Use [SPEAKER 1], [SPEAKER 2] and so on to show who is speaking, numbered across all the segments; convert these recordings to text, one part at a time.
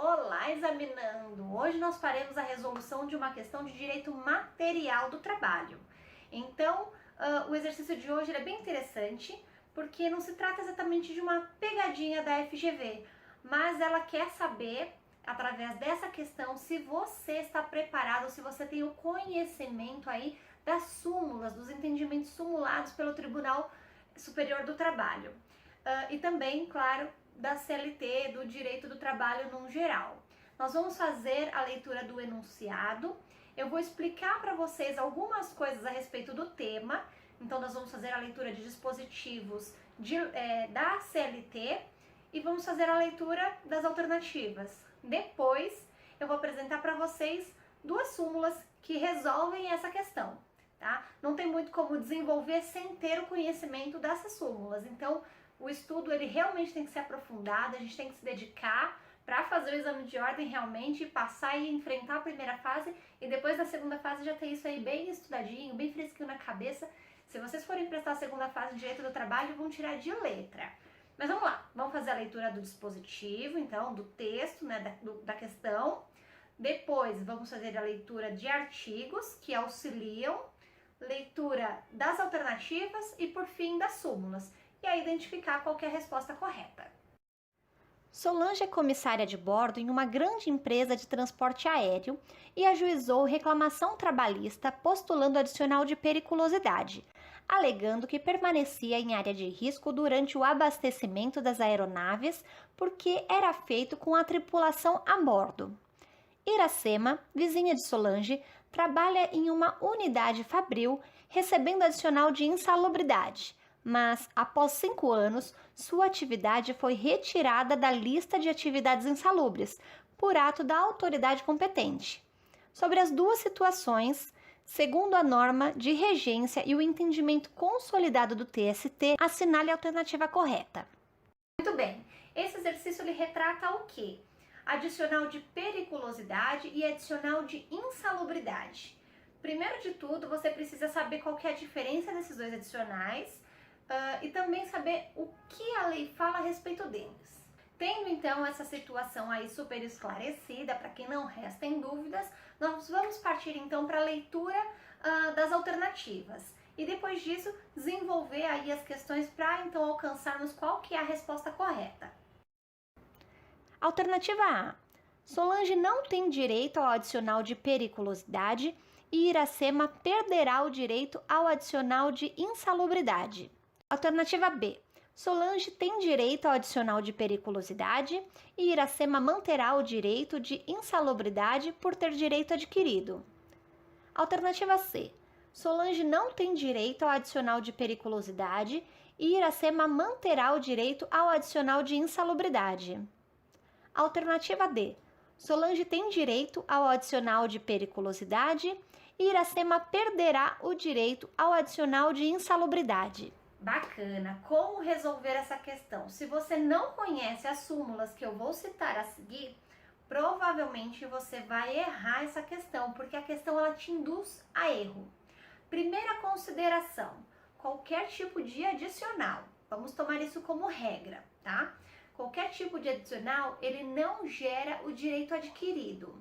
[SPEAKER 1] Olá, examinando! Hoje nós faremos a resolução de uma questão de direito material do trabalho. Então, o exercício de hoje é bem interessante, porque não se trata exatamente de uma pegadinha da FGV, mas ela quer saber, através dessa questão, se você está preparado, se você tem o conhecimento aí das súmulas, dos entendimentos sumulados pelo Tribunal Superior do Trabalho. E também, claro, da CLT, do direito do trabalho no geral. Nós vamos fazer a leitura do enunciado, eu vou explicar para vocês algumas coisas a respeito do tema, então nós vamos fazer a leitura de dispositivos da CLT e vamos fazer a leitura das alternativas. Depois eu vou apresentar para vocês duas súmulas que resolvem essa questão, tá? Não tem muito como desenvolver sem ter o conhecimento dessas súmulas, então o estudo ele realmente tem que ser aprofundado, a gente tem que se dedicar para fazer o exame de ordem realmente, passar e enfrentar a primeira fase e depois da segunda fase já ter isso aí bem estudadinho, bem fresquinho na cabeça. Se vocês forem prestar a segunda fase de direito do trabalho, vão tirar de letra. Mas vamos lá, vamos fazer a leitura do dispositivo, então, do texto, né, da questão. Depois vamos fazer a leitura de artigos que auxiliam, leitura das alternativas e, por fim, das súmulas. E aí identificar qual que é a resposta correta.
[SPEAKER 2] Solange é comissária de bordo em uma grande empresa de transporte aéreo e ajuizou reclamação trabalhista postulando adicional de periculosidade, alegando que permanecia em área de risco durante o abastecimento das aeronaves porque era feito com a tripulação a bordo. Iracema, vizinha de Solange, trabalha em uma unidade fabril recebendo adicional de insalubridade, mas, após 5 anos, sua atividade foi retirada da lista de atividades insalubres, por ato da autoridade competente. Sobre as duas situações, segundo a norma de regência e o entendimento consolidado do TST, assinale a alternativa correta.
[SPEAKER 1] Muito bem, esse exercício ele retrata o quê? Adicional de periculosidade e adicional de insalubridade. Primeiro de tudo, você precisa saber qual que é a diferença desses dois adicionais, e também saber o que a lei fala a respeito deles. Tendo então essa situação aí super esclarecida, para que não restem dúvidas, nós vamos partir então para a leitura das alternativas. E depois disso, desenvolver aí as questões para então alcançarmos qual que é a resposta correta.
[SPEAKER 2] Alternativa A. Solange não tem direito ao adicional de periculosidade e Iracema perderá o direito ao adicional de insalubridade. Alternativa B. Solange tem direito ao adicional de periculosidade e Iracema manterá o direito de insalubridade por ter direito adquirido. Alternativa C. Solange não tem direito ao adicional de periculosidade e Iracema manterá o direito ao adicional de insalubridade. Alternativa D. Solange tem direito ao adicional de periculosidade e Iracema perderá o direito ao adicional de insalubridade.
[SPEAKER 1] Bacana! Como resolver essa questão? Se você não conhece as súmulas que eu vou citar a seguir, provavelmente você vai errar essa questão, porque a questão ela te induz a erro. Primeira consideração, qualquer tipo de adicional, vamos tomar isso como regra, tá? Qualquer tipo de adicional, ele não gera o direito adquirido.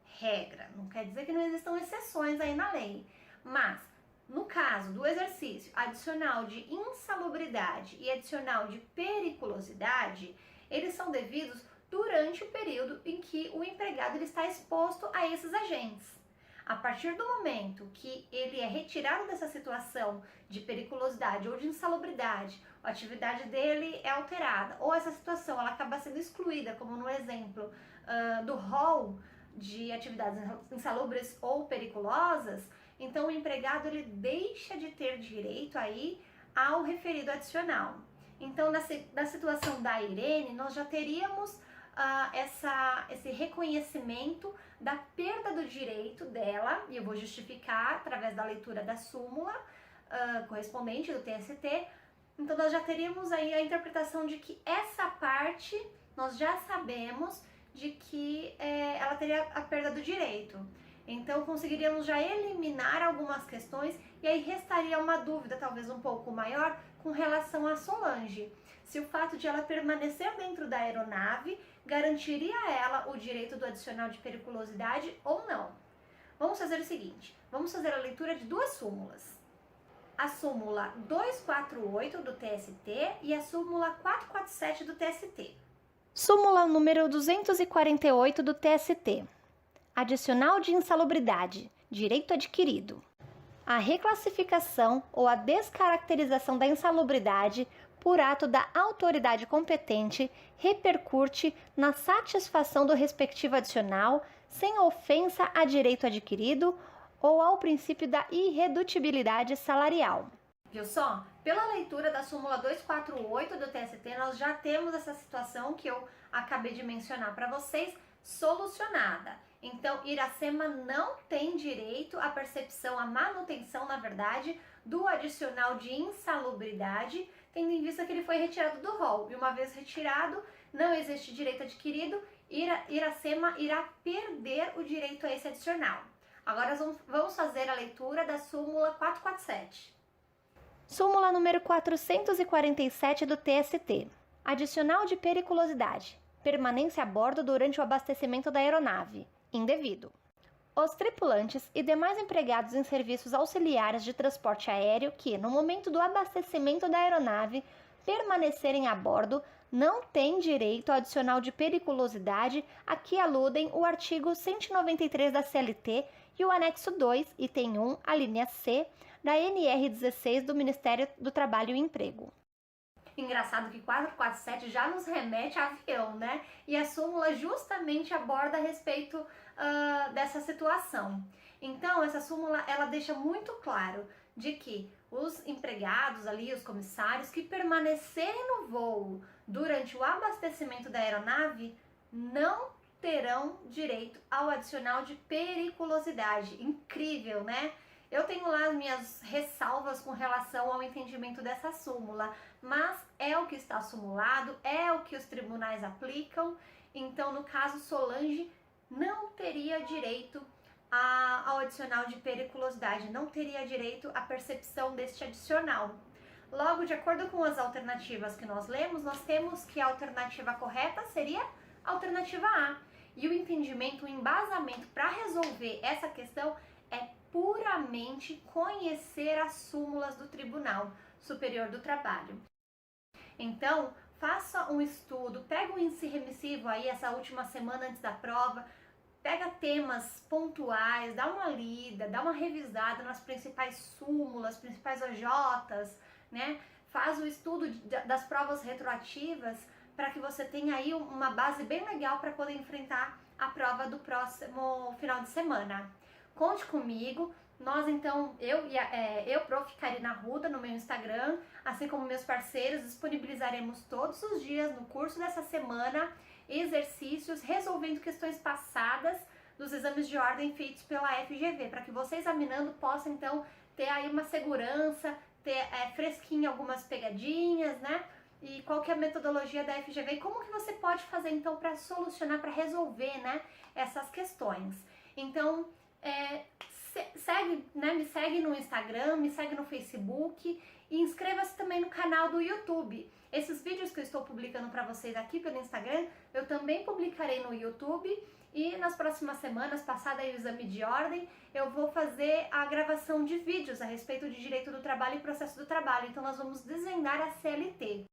[SPEAKER 1] Regra, não quer dizer que não existam exceções aí na lei, mas no caso do exercício, adicional de insalubridade e adicional de periculosidade, eles são devidos durante o período em que o empregado ele está exposto a esses agentes. A partir do momento que ele é retirado dessa situação de periculosidade ou de insalubridade, a atividade dele é alterada, ou essa situação ela acaba sendo excluída, como no exemplo do rol de atividades insalubres ou periculosas, então o empregado ele deixa de ter direito aí ao referido adicional. Então na situação da Irene, nós já teríamos esse reconhecimento da perda do direito dela, e eu vou justificar através da leitura da súmula correspondente do TST. Então nós já teríamos aí a interpretação de que essa parte nós já sabemos de que ela teria a perda do direito. Então conseguiríamos já eliminar algumas questões e aí restaria uma dúvida talvez um pouco maior com relação a Solange. Se o fato de ela permanecer dentro da aeronave garantiria a ela o direito do adicional de periculosidade ou não. Vamos fazer o seguinte, vamos fazer a leitura de duas súmulas. A súmula 248 do TST e a súmula 447 do TST.
[SPEAKER 2] Súmula número 248 do TST. Adicional de insalubridade, direito adquirido. A reclassificação ou a descaracterização da insalubridade por ato da autoridade competente repercute na satisfação do respectivo adicional sem ofensa a direito adquirido ou ao princípio da irredutibilidade salarial.
[SPEAKER 1] Viu só? Pela leitura da súmula 248 do TST, nós já temos essa situação que eu acabei de mencionar para vocês solucionada. Então, Iracema não tem direito à percepção, à manutenção, na verdade, do adicional de insalubridade, tendo em vista que ele foi retirado do rol. E uma vez retirado, não existe direito adquirido, Iracema irá perder o direito a esse adicional. Agora vamos fazer a leitura da súmula 447.
[SPEAKER 2] Súmula número 447 do TST. Adicional de periculosidade. Permanência a bordo durante o abastecimento da aeronave. Indevido. Os tripulantes e demais empregados em serviços auxiliares de transporte aéreo que, no momento do abastecimento da aeronave, permanecerem a bordo, não têm direito ao adicional de periculosidade a que aludem o artigo 193 da CLT e o anexo 2, item 1, a linha C, da NR 16 do Ministério do Trabalho e Emprego.
[SPEAKER 1] Engraçado que 447 já nos remete a avião, né? E a súmula justamente aborda a respeito dessa situação. Então, essa súmula, ela deixa muito claro de que os empregados ali, os comissários, que permanecerem no voo durante o abastecimento da aeronave, não terão direito ao adicional de periculosidade. Incrível, né? Eu tenho lá as minhas ressalvas com relação ao entendimento dessa súmula, mas é o que está sumulado, é o que os tribunais aplicam, então no caso Solange não teria direito ao adicional de periculosidade, não teria direito à percepção deste adicional. Logo, de acordo com as alternativas que nós lemos, nós temos que a alternativa correta seria a alternativa A. E o entendimento, o embasamento para resolver essa questão é puramente conhecer as súmulas do Tribunal Superior do Trabalho. Então, faça um estudo, pega o índice remissivo aí essa última semana antes da prova, pega temas pontuais, dá uma lida, dá uma revisada nas principais súmulas, principais OJs, né? Faz o estudo das provas retroativas para que você tenha aí uma base bem legal para poder enfrentar a prova do próximo final de semana. Conte comigo, nós então, eu, Prof. Karina Arruda, no meu Instagram, assim como meus parceiros, disponibilizaremos todos os dias no curso dessa semana exercícios resolvendo questões passadas dos exames de ordem feitos pela FGV, para que você examinando possa então ter aí uma segurança, ter fresquinho algumas pegadinhas, né? E qual que é a metodologia da FGV e como que você pode fazer então para solucionar, para resolver, né, essas questões. Então, me segue no Instagram, me segue no Facebook e inscreva-se também no canal do YouTube. Esses vídeos que eu estou publicando para vocês aqui pelo Instagram, eu também publicarei no YouTube e nas próximas semanas, passado aí o exame de ordem, eu vou fazer a gravação de vídeos a respeito de direito do trabalho e processo do trabalho. Então nós vamos desvendar a CLT.